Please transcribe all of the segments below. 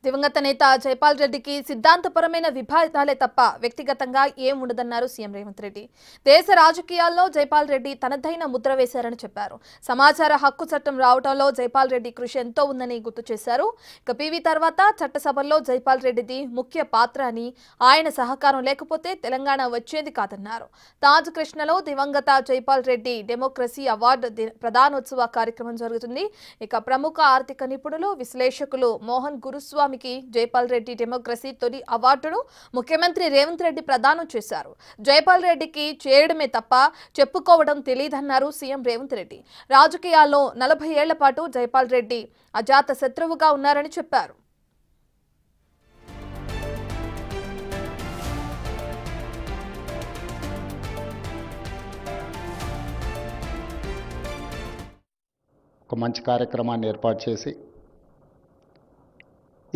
దివంగత నేత జైపాల్ రెడ్డికి సిద్ధాంతపరమైన విభేదాలే తప్ప వ్యక్తిగతంగా ఏం ఉండదన్నారు సీఎం రేవంత్ రెడ్డి. దేశ రాజకీయాల్లో జైపాల్ రెడ్డి తనదైన ముద్ర వేశారని చెప్పారు. సమాచార హక్కు చట్టం రావడంలో జైపాల్ రెడ్డి కృషి ఎంతో ఉందని గుర్తు చేశారు. ఇక పీవీ తర్వాత చట్టసభల్లో జైపాల్ రెడ్డిది ముఖ్య పాత్ర అని, ఆయన సహకారం లేకపోతే తెలంగాణ వచ్చేది కాదన్నారు. తాజ్ కృష్ణలో దివంగత జైపాల్ రెడ్డి డెమోక్రసీ అవార్డు ప్రధానోత్సవ కార్యక్రమం జరుగుతుంది. ఇక ప్రముఖ ఆర్థిక నిపుణులు, విశ్లేషకులు మోహన్ గురుస్వామి జైపాల్ రెడ్డి డెమోక్రసీ తొలి అవార్డును ముఖ్యమంత్రి రేవంత్ రెడ్డి ప్రదానం చేశారు. జైపాల్ రెడ్డికి చేయడమే తప్ప చెప్పుకోవడం తెలియదన్నారు సీఎం రేవంత్ రెడ్డి. రాజకీయాల్లో 40 ఏళ్ల పాటు జైపాల్ రెడ్డి అజాత శత్రువుగా ఉన్నారని చెప్పారు. ఒక మంచి కార్యక్రమాన్ని ఏర్పాటు చేసి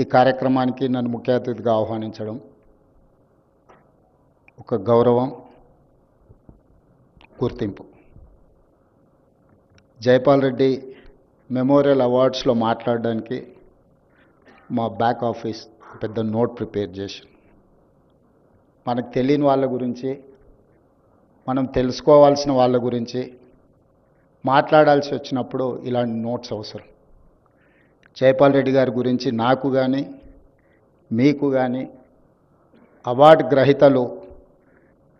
ఈ కార్యక్రమానికి నన్ను ముఖ్య అతిథిగా ఆహ్వానించడం ఒక గౌరవం, గుర్తింపు. జైపాల్ రెడ్డి మెమోరియల్ అవార్డ్స్లో మాట్లాడడానికి మా బ్యాక్ ఆఫీస్ పెద్ద నోట్ ప్రిపేర్ చేసి, మనకు తెలియని వాళ్ళ గురించి, మనం తెలుసుకోవాల్సిన వాళ్ళ గురించి మాట్లాడాల్సి వచ్చినప్పుడు ఇలాంటి నోట్స్ అవసరం. జైపాల్ రెడ్డి గారి గురించి నాకు కానీ మీకు కానీ అవార్డు గ్రహీతలు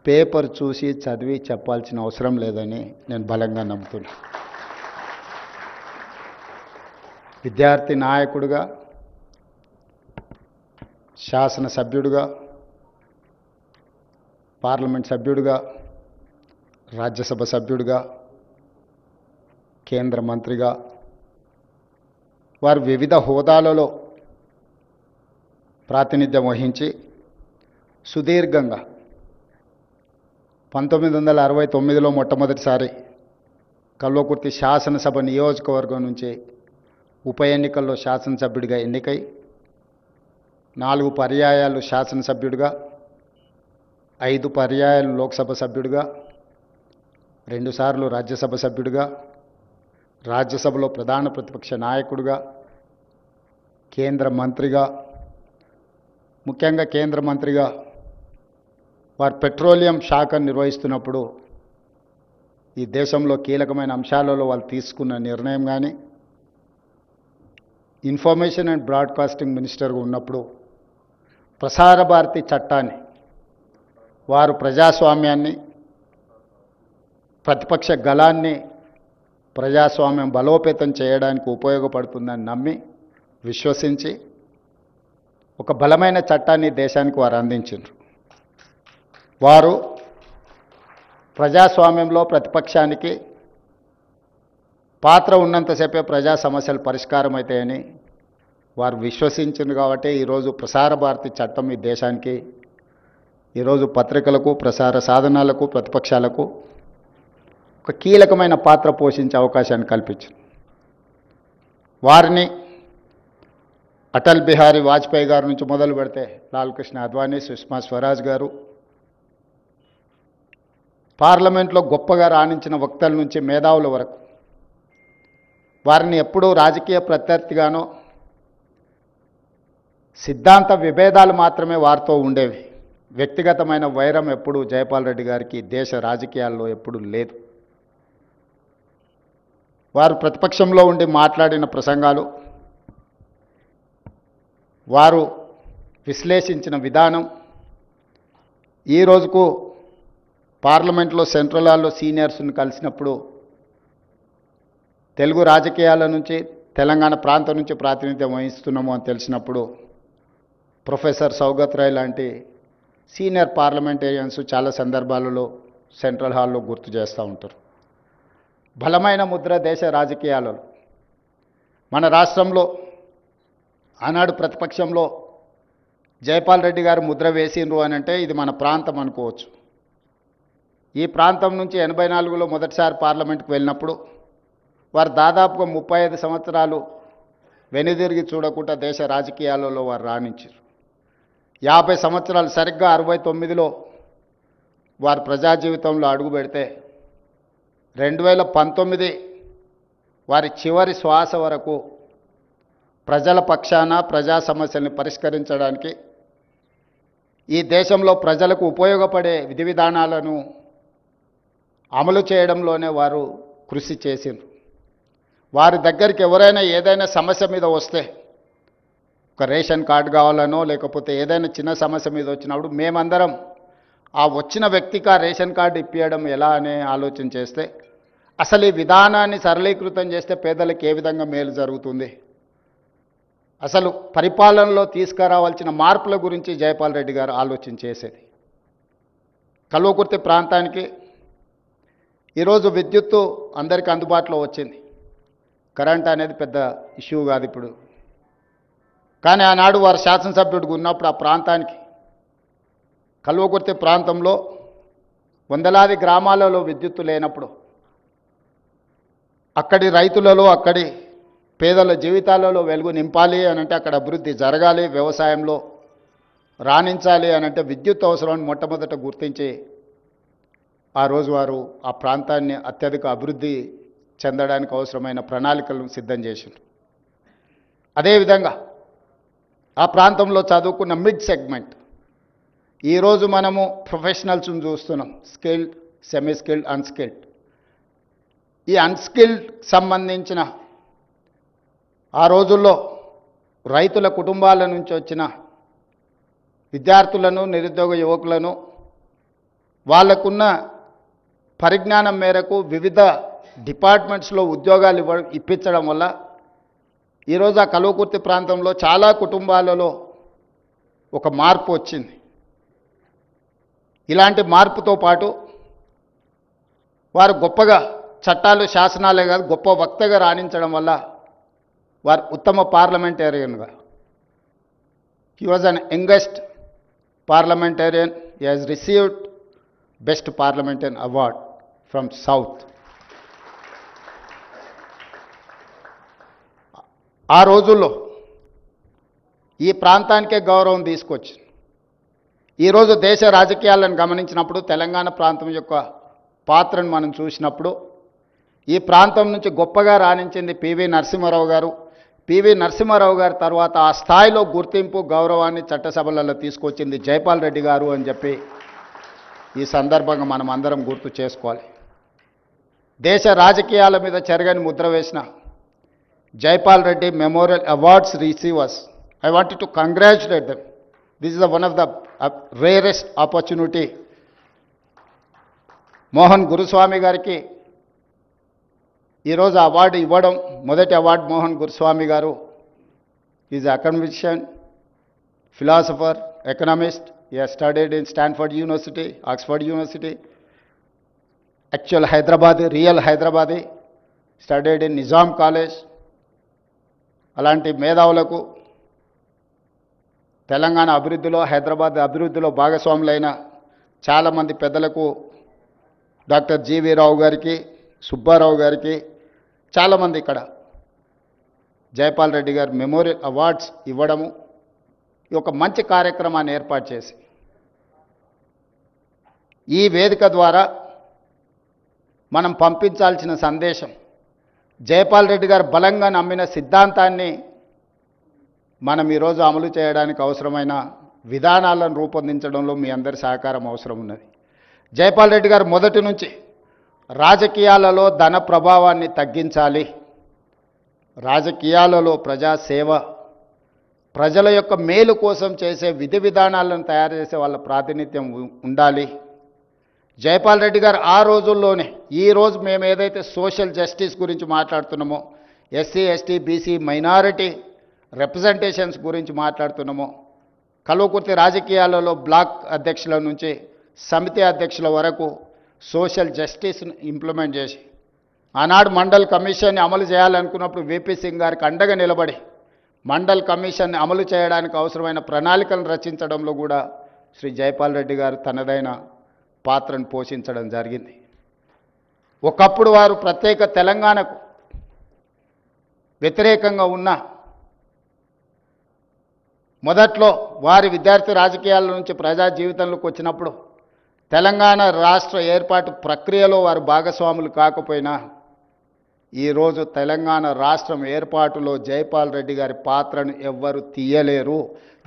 పేపర్ చూసి చదివి చెప్పాల్సిన అవసరం లేదని నేను బలంగా నమ్ముతున్నాను. విద్యార్థి నాయకుడిగా, శాసనసభ్యుడిగా, పార్లమెంట్ సభ్యుడిగా, రాజ్యసభ సభ్యుడిగా, కేంద్ర మంత్రిగా, వారు వివిధ హోదాలలో ప్రాతినిధ్యం వహించి సుదీర్ఘంగా 1969లో మొట్టమొదటిసారి కల్వకుర్తి శాసనసభ నియోజకవర్గం నుంచి ఉప ఎన్నికల్లో శాసనసభ్యుడిగా ఎన్నికై 4 పర్యాయాలు శాసనసభ్యుడిగా, 5 పర్యాయాలు లోక్సభ సభ్యుడిగా, 2 సార్లు రాజ్యసభ సభ్యుడిగా, రాజ్యసభలో ప్రధాన ప్రతిపక్ష నాయకుడిగా, కేంద్ర మంత్రిగా, ముఖ్యంగా కేంద్ర మంత్రిగా వారు పెట్రోలియం శాఖను నిర్వహిస్తున్నప్పుడు ఈ దేశంలో కీలకమైన అంశాలలో వాళ్ళు తీసుకున్న నిర్ణయం కానీ, ఇన్ఫర్మేషన్ అండ్ బ్రాడ్కాస్టింగ్ మినిస్టర్గా ఉన్నప్పుడు ప్రసార భారతి చట్టాన్ని వారు ప్రజాస్వామ్యాన్ని, ప్రతిపక్ష గళాన్ని ప్రజాస్వామ్యం బలోపేతం చేయడానికి ఉపయోగపడుతుందని నమ్మి, విశ్వసించి ఒక బలమైన చట్టాన్ని దేశానికి వారు అందించారు. వారు ప్రజాస్వామ్యంలో ప్రతిపక్షానికి పాత్ర ఉన్నంతసేపే ప్రజా సమస్యలు పరిష్కారం అవుతాయని వారు విశ్వసించారు. కాబట్టి ఈరోజు ప్రసార భారతి చట్టం ఈ దేశానికి, ఈరోజు పత్రికలకు, ప్రసార సాధనాలకు, ప్రతిపక్షాలకు ఒక కీలకమైన పాత్ర పోషించే అవకాశాన్ని కల్పించింది. వారిని అటల్ బిహారీ వాజ్పేయి గారి నుంచి మొదలు పెడితే లాల్ కృష్ణ అద్వానీ, సుష్మా స్వరాజ్ గారు, పార్లమెంట్లో గొప్పగా రాణించిన వక్తల నుంచి మేధావుల వరకు వారిని ఎప్పుడూ రాజకీయ ప్రత్యర్థిగానో, సిద్ధాంత విభేదాలు మాత్రమే వారితో ఉండేవి. వ్యక్తిగతమైన వైరం ఎప్పుడూ జైపాల్ రెడ్డి గారికి దేశ రాజకీయాల్లో ఎప్పుడూ లేదు. వారు ప్రతిపక్షంలో ఉండి మాట్లాడిన ప్రసంగాలు, వారు విశ్లేషించిన విధానం ఈ రోజుకు పార్లమెంట్లో సెంట్రల్ హాల్లో సీనియర్స్ని కలిసినప్పుడు తెలుగు రాజకీయాల నుంచి, తెలంగాణ ప్రాంతం నుంచి ప్రాతినిధ్యం వహిస్తున్నాము అని తెలిసినప్పుడు ప్రొఫెసర్ సౌగత్ రాయ్ లాంటి సీనియర్ పార్లమెంటేరియన్స్ చాలా సందర్భాలలో సెంట్రల్ హాల్లో గుర్తు చేస్తూ ఉంటారు. బలమైన ముద్ర దేశ రాజకీయాలలో. మన రాష్ట్రంలో ఆనాడు ప్రతిపక్షంలో జైపాల్ రెడ్డి గారు ముద్ర వేసిండ్రు అని అంటే ఇది మన ప్రాంతం అనుకోవచ్చు. ఈ ప్రాంతం నుంచి 84లో మొదటిసారి పార్లమెంట్కి వెళ్ళినప్పుడు వారు దాదాపుగా 35 సంవత్సరాలు వెనుదిరిగి చూడకుండా దేశ రాజకీయాలలో వారు రాణించారు. 50 సంవత్సరాలు సరిగ్గా 69లో వారు ప్రజా జీవితంలో అడుగు పెడితే 2019 వారి చివరి శ్వాస వరకు ప్రజల పక్షాన ప్రజా సమస్యల్ని పరిష్కరించడానికి ఈ దేశంలో ప్రజలకు ఉపయోగపడే విధి విధానాలను అమలు చేయడంలోనే వారు కృషి చేసిండ్రు. వారి దగ్గరికి ఎవరైనా ఏదైనా సమస్య మీద వస్తే, ఒక రేషన్ కార్డు కావాలనో లేకపోతే ఏదైనా చిన్న సమస్య మీద వచ్చినప్పుడు మేమందరం ఆ వచ్చిన వ్యక్తికి ఆ రేషన్ కార్డు ఇప్పించడం ఎలా అనే ఆలోచన చేస్తే, అసలు ఈ విధానాన్ని సరళీకృతం చేస్తే పేదలకు ఏ విధంగా మేలు జరుగుతుంది, అసలు పరిపాలనలో తీసుకురావాల్సిన మార్పుల గురించి జైపాల్ రెడ్డి గారు ఆలోచన చేసేది. కల్వకుర్తి ప్రాంతానికి ఈరోజు విద్యుత్తు అందరికీ అందుబాటులో వచ్చింది. కరెంట్ అనేది పెద్ద ఇష్యూ కాదు ఇప్పుడు. కానీ ఆనాడు వారు శాసనసభ్యుడిగా ఉన్నప్పుడు ఆ ప్రాంతానికి, కల్వకుర్తి ప్రాంతంలో వందలాది గ్రామాలలో విద్యుత్తు లేనప్పుడు అక్కడి రైతులలో, అక్కడి పేదల జీవితాలలో వెలుగు నింపాలి అనంటే, అక్కడ అభివృద్ధి జరగాలి, వ్యవసాయంలో రాణించాలి అనంటే విద్యుత్ అవసరాన్ని మొట్టమొదట గుర్తించి ఆ రోజు వారు ఆ ప్రాంతాన్ని అత్యధిక అభివృద్ధి చెందడానికి అవసరమైన ప్రణాళికలను సిద్ధం చేసిండ్రు. అదేవిధంగా ఆ ప్రాంతంలో చదువుకున్న మిడ్ సెగ్మెంట్, ఈరోజు మనము ప్రొఫెషనల్స్ని చూస్తున్నాం, స్కిల్డ్, సెమీ స్కిల్డ్, అన్స్కిల్డ్. ఈ అన్స్కిల్డ్ సంబంధించిన ఆ రోజుల్లో రైతుల కుటుంబాల నుంచి వచ్చిన విద్యార్థులను, నిరుద్యోగ యువకులను వాళ్ళకున్న పరిజ్ఞానం మేరకు వివిధ డిపార్ట్మెంట్స్లో ఉద్యోగాలు ఇప్పించడం వల్ల ఈరోజు ఆ కల్వకుర్తి ప్రాంతంలో చాలా కుటుంబాలలో ఒక మార్పు వచ్చింది. ఇలాంటి మార్పుతో పాటు వారు గొప్పగా చట్టాలు, శాసనాలే కాదు గొప్ప వక్తగా రాణించడం వల్ల వారు ఉత్తమ పార్లమెంటేరియన్గా, he was an youngest parliamentarian, he has received best parliamentarian award from south. ఆ రోజుల్లో ఈ ప్రాంతానికే గౌరవం తీసుకొచ్చి ఈరోజు దేశ రాజకీయాలను గమనించినప్పుడు, తెలంగాణ ప్రాంతం యొక్క పాత్రను మనం చూసినప్పుడు, ఈ ప్రాంతం నుంచి గొప్పగా రాణించింది పివి నరసింహారావు గారు. పివి నరసింహారావు గారి తర్వాత ఆ స్థాయిలో గుర్తింపు, గౌరవాన్ని చట్టసభలలో తీసుకొచ్చింది జైపాల్ రెడ్డి గారు అని చెప్పి ఈ సందర్భంగా మనం అందరం గుర్తు చేసుకోవాలి. దేశ రాజకీయాల మీద చెరగని ముద్ర వేసిన Jaipal Reddy memorial awards receivers, I wanted to congratulate them. This is one of the rarest opportunity. Mohan Guruswami గారికి ఈరోజు అవార్డు ఇవ్వడం, మొదటి award Mohan Guruswami garu is academician, philosopher, economist. He has studied in Stanford University, Oxford University, actual Hyderabadi, real Hyderabadi, studied in Nizam College. అలాంటి మేధావులకు తెలంగాణ అభివృద్ధిలో, హైదరాబాద్ అభివృద్ధిలో భాగస్వాములైన చాలామంది పెద్దలకు, doctor GV రావు గారికి, సుబ్బారావు గారికి, చాలామంది ఇక్కడ జైపాల్ రెడ్డి గారు మెమోరియల్ అవార్డ్స్ ఇవ్వడము, ఈ ఒక మంచి కార్యక్రమాన్ని ఏర్పాటు చేసి ఈ వేదిక ద్వారా మనం పంపించాల్సిన సందేశం, జైపాల్ రెడ్డి గారు బలంగా నమ్మిన సిద్ధాంతాన్ని మనం ఈరోజు అమలు చేయడానికి అవసరమైన విధానాలను రూపొందించడంలో మీ అందరి సహకారం అవసరం ఉన్నది. జైపాల్ రెడ్డి గారు మొదటి నుంచి రాజకీయాలలో ధన ప్రభావాన్ని తగ్గించాలి, రాజకీయాలలో ప్రజాసేవ, ప్రజల యొక్క మేలు కోసం చేసే విధి విధానాలను తయారు చేసే వాళ్ళ ప్రాతినిధ్యం ఉండాలి. జైపాల్ రెడ్డి గారు ఆ రోజుల్లోనే, ఈరోజు మేము ఏదైతే సోషల్ జస్టిస్ గురించి మాట్లాడుతున్నామో, SC, ST, BC, minority representations గురించి మాట్లాడుతున్నామో, కల్వకుర్తి రాజకీయాలలో బ్లాక్ అధ్యక్షుల నుంచి సమితి అధ్యక్షుల వరకు సోషల్ జస్టిస్ను ఇంప్లిమెంట్ చేసి, ఆనాడు మండల్ కమిషన్ని అమలు చేయాలనుకున్నప్పుడు విపి సింగ్ గారికి అండగా నిలబడి మండల్ కమిషన్ని అమలు చేయడానికి అవసరమైన ప్రణాళికలను రచించడంలో కూడా శ్రీ జైపాల్ రెడ్డి గారు తనదైన పాత్రను పోషించడం జరిగింది. ఒకప్పుడు వారు ప్రత్యేక తెలంగాణకు వ్యతిరేకంగా ఉన్న మొదట్లో వారి విద్యార్థి రాజకీయాల నుంచి ప్రజా జీవితంలోకి వచ్చినప్పుడు తెలంగాణ రాష్ట్ర ఏర్పాటు ప్రక్రియలో వారు భాగస్వాములు కాకపోయినా ఈరోజు తెలంగాణ రాష్ట్రం ఏర్పాటులో జైపాల్ రెడ్డి గారి పాత్రను ఎవ్వరు తీయలేరు.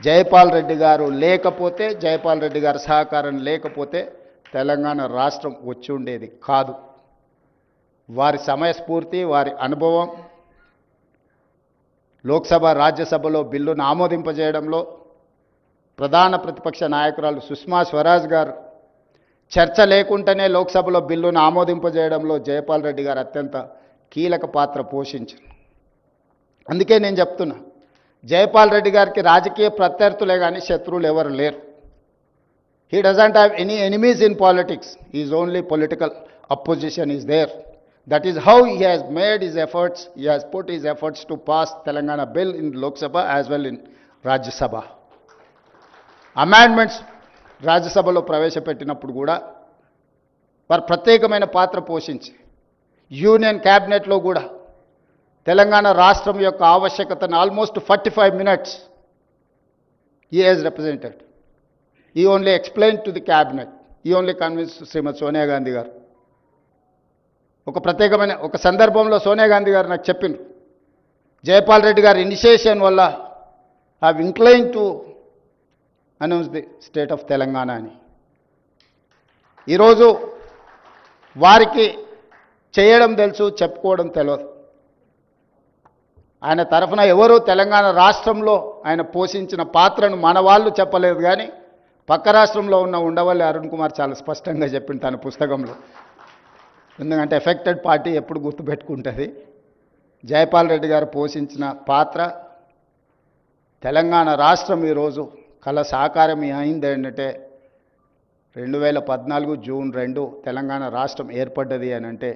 జైపాల్ రెడ్డి గారు లేకపోతే, జైపాల్ రెడ్డి గారి సహకారం లేకపోతే తెలంగాణ రాష్ట్రం వచ్చి ఉండేది కాదు. వారి సమయస్ఫూర్తి, వారి అనుభవం, లోక్సభ రాజ్యసభలో బిల్లును ఆమోదింపజేయడంలో ప్రధాన ప్రతిపక్ష నాయకురాలు సుష్మా స్వరాజ్ గారు చర్చ లేకుండానే లోక్సభలో బిల్లును ఆమోదింపజేయడంలో జైపాల్ రెడ్డి గారు అత్యంత కీలక పాత్ర పోషించారు. అందుకే నేను చెప్తున్నా, జైపాల్ రెడ్డి గారికి రాజకీయ ప్రత్యర్థులే కానీ శత్రువులు ఎవరు లేరు. He doesn't have any enemies in politics. His only political opposition is there. That is how he has made his efforts. He has put his efforts to pass Telangana bill in Lok Sabha as well in Rajya Sabha. Amendments Rajya Sabhalo ప్రవేశపెట్టినప్పుడు కూడా వారు ప్రత్యేకమైన పాత్ర పోషించి union క్యాబినెట్లో కూడా తెలంగాణ రాష్ట్రం యొక్క ఆవశ్యకతను almost 45 minutes he has represented. He only explained to the cabinet. He only convinced శ్రీమతి సోనియా గాంధీ గారు. ఒక ప్రత్యేకమైన ఒక సందర్భంలో సోనియా గాంధీ గారు నాకు చెప్పిండ్రు, జైపాల్ రెడ్డి గారి ఇనిషియేషన్ వల్ల have incline to announce the state of Telangana అని. ఈరోజు వారికి చేయడం తెలుసు, చెప్పుకోవడం తెలియదు. ఆయన తరఫున ఎవరు తెలంగాణ రాష్ట్రంలో ఆయన పోషించిన పాత్రను మన వాళ్ళు చెప్పలేదు, కానీ పక్క రాష్ట్రంలో ఉన్న ఉండవల్లి అరుణ్ కుమార్ చాలా స్పష్టంగా చెప్పింది తన పుస్తకంలో. ఎందుకంటే ఎఫెక్టెడ్ పార్టీ ఎప్పుడు గుర్తుపెట్టుకుంటుంది. జైపాల్ రెడ్డి గారు పోషించిన పాత్ర తెలంగాణ రాష్ట్రం ఈరోజు కళ సాకారం అయింది ఏంటంటే 2014 జూన్ 2 తెలంగాణ రాష్ట్రం ఏర్పడ్డది అని అంటే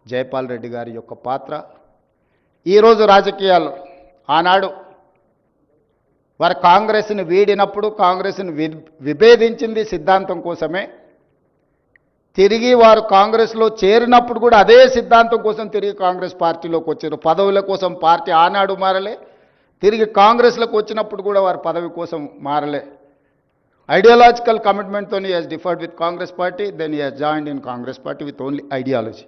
జైపాల్ రెడ్డి గారి యొక్క పాత్ర. ఈరోజు రాజకీయాలు ఆనాడు వారు కాంగ్రెస్ని వీడినప్పుడు కాంగ్రెస్ని విభేదించింది సిద్ధాంతం కోసమే. తిరిగి వారు కాంగ్రెస్లో చేరినప్పుడు కూడా అదే సిద్ధాంతం కోసం తిరిగి కాంగ్రెస్ పార్టీలోకి వచ్చారు. పదవుల కోసం పార్టీ ఆనాడు మారలే, తిరిగి కాంగ్రెస్లోకి వచ్చినప్పుడు కూడా వారు పదవి కోసం మారలే. ఐడియాలజికల్ కమిట్మెంట్తో he has differed with Congress party, then he has joined in Congress party with only ideology.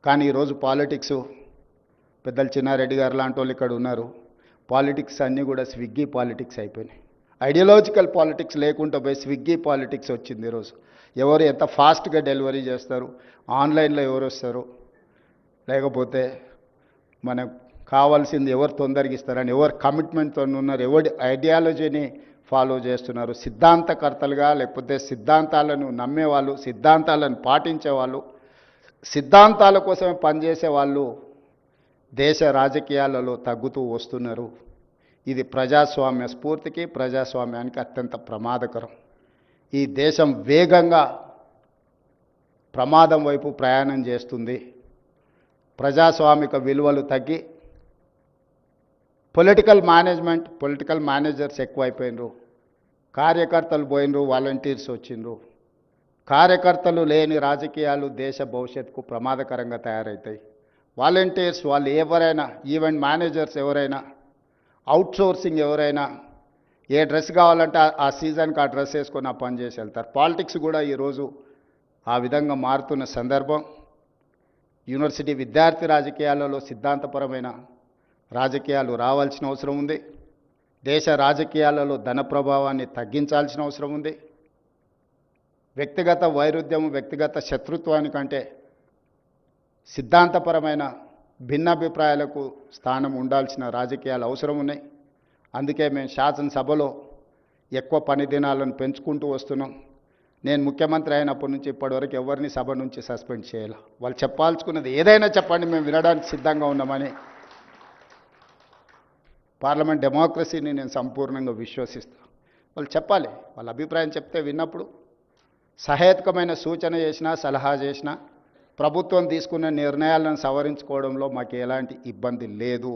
కానీ ఈరోజు పాలిటిక్స్ పెద్దలు చిన్నారెడ్డి గారు లాంటి వాళ్ళు ఇక్కడ ఉన్నారు. పాలిటిక్స్ అన్నీ కూడా స్విగ్గీ పాలిటిక్స్ అయిపోయినాయి. ఐడియాలజికల్ పాలిటిక్స్ లేకుండా పోయి స్విగ్గీ పాలిటిక్స్ వచ్చింది. ఈరోజు ఎవరు ఎంత ఫాస్ట్గా డెలివరీ చేస్తారు, ఆన్లైన్లో ఎవరు వస్తారు, లేకపోతే మనకు కావాల్సింది ఎవరు తొందరగా ఇస్తారని ఎవరు కమిట్మెంట్తో ఉన్నారు, ఎవరి ఐడియాలజీని ఫాలో చేస్తున్నారు, సిద్ధాంతకర్తలుగా లేకపోతే సిద్ధాంతాలను నమ్మేవాళ్ళు, సిద్ధాంతాలను పాటించేవాళ్ళు, సిద్ధాంతాల కోసమే పనిచేసే వాళ్ళు దేశ రాజకీయాలలో తగ్గుతూ వస్తున్నారు. ఇది ప్రజాస్వామ్య స్ఫూర్తికి, ప్రజాస్వామ్యానికి అత్యంత ప్రమాదకరం. ఈ దేశం వేగంగా ప్రమాదం వైపు ప్రయాణం చేస్తుంది. ప్రజాస్వామిక విలువలు తగ్గి పొలిటికల్ మేనేజర్స్ ఎక్కువైపోయినరు, కార్యకర్తలు పోయినరు, వాలంటీర్స్ వచ్చిండ్రు. కార్యకర్తలు లేని రాజకీయాలు దేశ భవిష్యత్తుకు ప్రమాదకరంగా తయారవుతాయి. వాలంటీర్స్ వాళ్ళు ఎవరైనా, ఈవెంట్ మేనేజర్స్ ఎవరైనా, అవుట్సోర్సింగ్ ఎవరైనా, ఏ డ్రెస్ కావాలంటే ఆ సీజన్కి ఆ డ్రెస్ వేసుకొని ఆ పని చేసి వెళ్తారు. పాలిటిక్స్ కూడా ఈరోజు ఆ విధంగా మారుతున్న సందర్భం. యూనివర్సిటీ విద్యార్థి రాజకీయాలలో సిద్ధాంతపరమైన రాజకీయాలు రావాల్సిన అవసరం ఉంది. దేశ రాజకీయాలలో ధన ప్రభావాన్ని తగ్గించాల్సిన అవసరం ఉంది. వ్యక్తిగత వైరుధ్యం, వ్యక్తిగత శత్రుత్వానికంటే సిద్ధాంతపరమైన భిన్నాభిప్రాయాలకు స్థానం ఉండాల్సిన రాజకీయాలు అవసరం ఉన్నాయి. అందుకే మేము శాసనసభలో ఎక్కువ పని దినాలను పెంచుకుంటూ వస్తున్నాం. నేను ముఖ్యమంత్రి అయినప్పటి నుంచి ఇప్పటివరకు ఎవరిని సభ నుంచి సస్పెండ్ చేయాలి. వాళ్ళు చెప్పాల్సుకున్నది ఏదైనా చెప్పండి, మేము వినడానికి సిద్ధంగా ఉన్నామని. పార్లమెంట్ డెమోక్రసీని నేను సంపూర్ణంగా విశ్వసిస్తాను. వాళ్ళు చెప్పాలి, వాళ్ళ అభిప్రాయం చెప్తే విన్నప్పుడు సహేతుకమైన సూచన చేసినా, సలహా చేసినా ప్రభుత్వం తీసుకున్న నిర్ణయాలను సవరించుకోవడంలో మాకు ఎలాంటి ఇబ్బంది లేదు.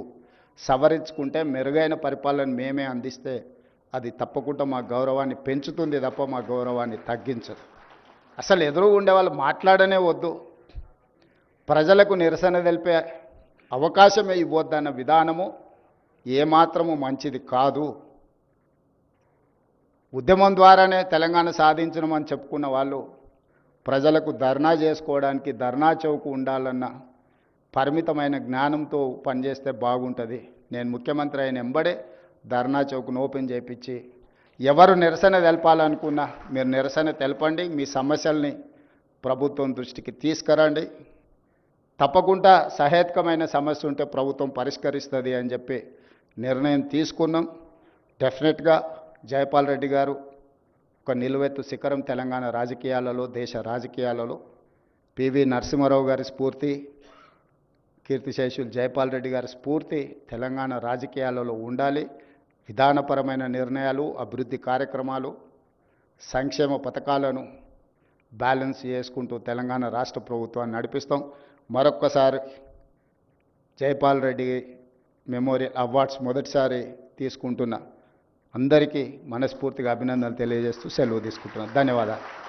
సవరించుకుంటే మెరుగైన పరిపాలన మేమే అందిస్తే అది తప్పకుండా మా గౌరవాన్ని పెంచుతుంది తప్ప మా గౌరవాన్ని తగ్గించదు. అసలు ఎదురు ఉండే వాళ్ళు మాట్లాడనే వద్దు, ప్రజలకు నిరసన తెలిపే అవకాశమే ఇవ్వద్దన్న విధానము ఏమాత్రము మంచిది కాదు. ఉద్యమం ద్వారానే తెలంగాణ సాధించడమని చెప్పుకున్న వాళ్ళు ప్రజలకు ధర్నా చేసుకోవడానికి ధర్నా చౌక్ ఉండాలన్న పరిమితమైన జ్ఞానంతో పనిచేస్తే బాగుంటుంది. నేను ముఖ్యమంత్రి అయిన ఎంబడే ధర్నా చౌక్ను ఓపెన్ చేయించి ఎవరు నిరసన తెలపాలనుకున్నా మీరు నిరసన తెలపండి, మీ సమస్యల్ని ప్రభుత్వం దృష్టికి తీసుకురండి, తప్పకుండా సహేతుకమైన సమస్య ఉంటే ప్రభుత్వం పరిష్కరిస్తుంది అని చెప్పి నిర్ణయం తీసుకున్నాం. డెఫినెట్గా జైపాల్ రెడ్డి గారు ఒక నిలువెత్తు శిఖరం తెలంగాణ రాజకీయాలలో, దేశ రాజకీయాలలో. పివి నరసింహారావు గారి స్ఫూర్తి, కీర్తిశేషులు జైపాల్ రెడ్డి గారి స్ఫూర్తి తెలంగాణ రాజకీయాలలో ఉండాలి. విధానపరమైన నిర్ణయాలు, అభివృద్ధి కార్యక్రమాలు, సంక్షేమ పథకాలను బ్యాలెన్స్ చేసుకుంటూ తెలంగాణ రాష్ట్ర ప్రభుత్వాన్ని నడిపిస్తాం. మరొక్కసారి జైపాల్ రెడ్డి మెమోరియల్ అవార్డ్స్ మొదటిసారి తీసుకుంటున్న అందరికీ మనస్ఫూర్తిగా అభినందనలు తెలియజేస్తూ సెలవు తీసుకుంటున్నాను. ధన్యవాదాలు.